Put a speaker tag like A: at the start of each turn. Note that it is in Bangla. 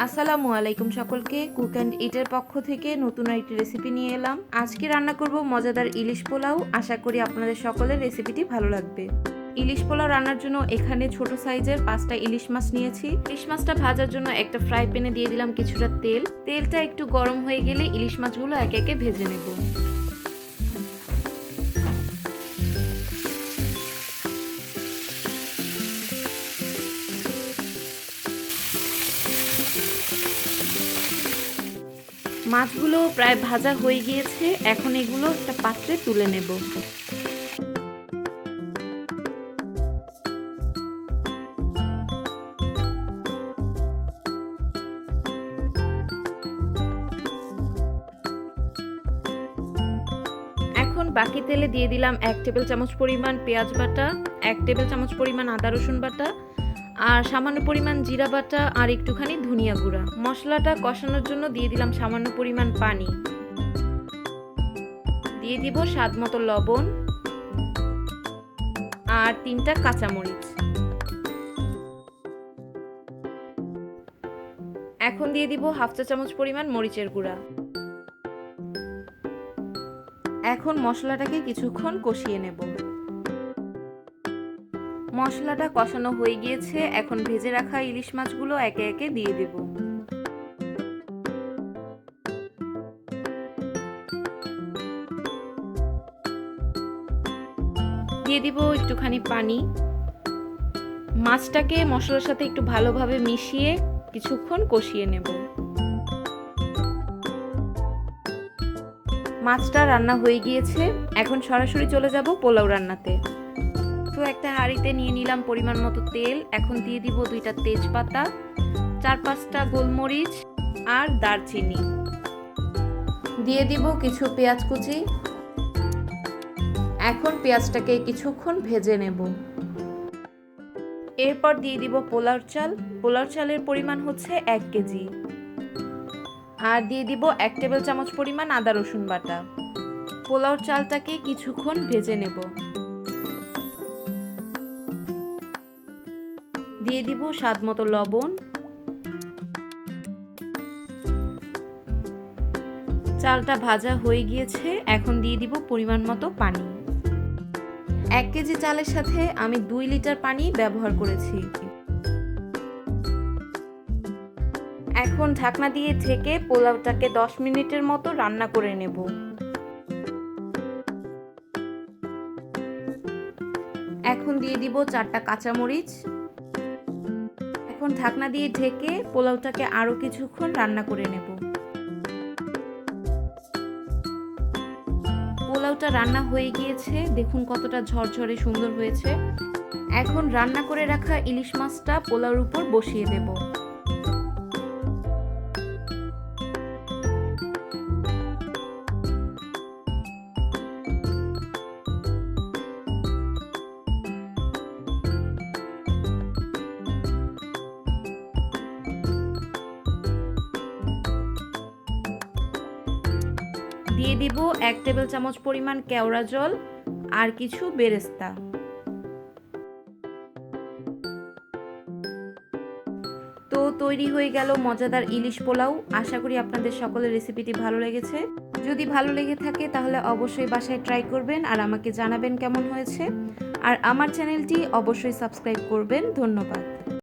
A: আসসালামু আলাইকুম সকলকে। কুক অ্যান্ড ইটের পক্ষ থেকে নতুন একটি রেসিপি নিয়ে এলাম। আজকে রান্না করব মজাদার ইলিশ পোলাও। আশা করি আপনাদের সকলের রেসিপিটি ভালো লাগবে। ইলিশ পোলাও রান্নার জন্য এখানে ছোট সাইজের 5টা ইলিশ মাছ নিয়েছি। ইলিশ মাছটা ভাজার জন্য একটা ফ্রাই প্যানে দিয়ে দিলাম কিছুটা তেল। তেলটা একটু গরম হয়ে গেলে ইলিশ মাছগুলো একে একে ভেজে নেব। মাছগুলো প্রায় ভাজা হয়ে গিয়েছে, এখন এগুলো একটা পাত্রে তুলে নেব। এখন বাকি তেলে দিয়ে দিলাম 1 টেবিল চামচ পরিমাণ পেঁয়াজ বাটা, 1 টেবিল চামচ পরিমাণ আদা রসুন বাটা, আর সামান্য পরিমাণ জিরা বাটা আর একটুখানি ধনিয়া গুঁড়া। মশলাটা কষানোর জন্য দিয়ে দিলাম সামান্য পরিমাণ পানি। দিয়ে দিব স্বাদ মতো লবণ আর 3টা কাঁচামরিচ। এখন দিয়ে দিব 1/2 চা চামচ পরিমাণ মরিচের গুঁড়া। এখন মশলাটাকে কিছুক্ষণ কষিয়ে নেব। মশলাটা কষানো হয়ে গিয়েছে, এখন ভেজে রাখা ইলিশ মাছগুলো একে একে দিয়ে দেব। দিয়ে দিব একটুখানি পানি। মাছটাকে মশলার সাথে একটু ভালোভাবে মিশিয়ে কিছুক্ষণ কষিয়ে নেব। মাছটা রান্না হয়ে গিয়েছে, এখন সরাসরি চলে যাব পোলাও রান্নাতে। তো একটা হাঁড়িতে নিয়ে নিলাম পরিমাণ মতো তেল। এখন দিয়ে দিব 2টা তেজপাতা, 4-5টা গোলমরিচ আর দারচিনি। দিয়ে দিব কিছু পেঁয়াজ কুচি। এখন পেঁয়াজটাকে কিছুক্ষণ ভেজে নেব। এরপর দিয়ে দিব পোলাও চাল। পোলাও চালের পরিমাণ হচ্ছে 1 কেজি। আর দিয়ে দিব 1 টেবিল চামচ পরিমাণ আদা রসুন বাটা। পোলাও চালটাকে কিছুক্ষণ ভেজে নেব। দিয়ে দিব স্বাদ মতো লবণ। চালটা ভাজা হয়ে গিয়েছে, এখন দিয়ে দিব পরিমাণ মতো পানি। 1 কেজি চালের সাথে আমি 2 লিটার পানি ব্যবহার করেছি। এখন ঢাকনা দিয়ে ঢেকে পোলাওটাকে 10 মিনিটের মতো রান্না করে নেব। এখন দিয়ে দিব 4টা কাঁচামরিচ। এখন ঢাকনা দিয়ে ঢেকে পোলাওটাকে আরো কিছুক্ষণ রান্না করে নেব। পোলাওটা রান্না হয়ে গিয়েছে, দেখুন কতটা ঝরঝরে সুন্দর হয়েছে। এখন রান্না করে রাখা ইলিশ মাছটা পোলাওর উপর বসিয়ে দেব। দিয়ে দিব 1 টেবিল চামচ পরিমাণ কেওড়া জল আর কিছু বেরেস্তা। তো তৈরি হয়ে গেল মজাদার ইলিশ পোলাও। আশা করি আপনাদের সকলের রেসিপিটি ভালো লেগেছে। যদি ভালো লেগে থাকে তাহলে অবশ্যই বাসায় ট্রাই করবেন আর আমাকে জানাবেন কেমন হয়েছে। আর আমার চ্যানেলটি অবশ্যই সাবস্ক্রাইব করবেন। ধন্যবাদ।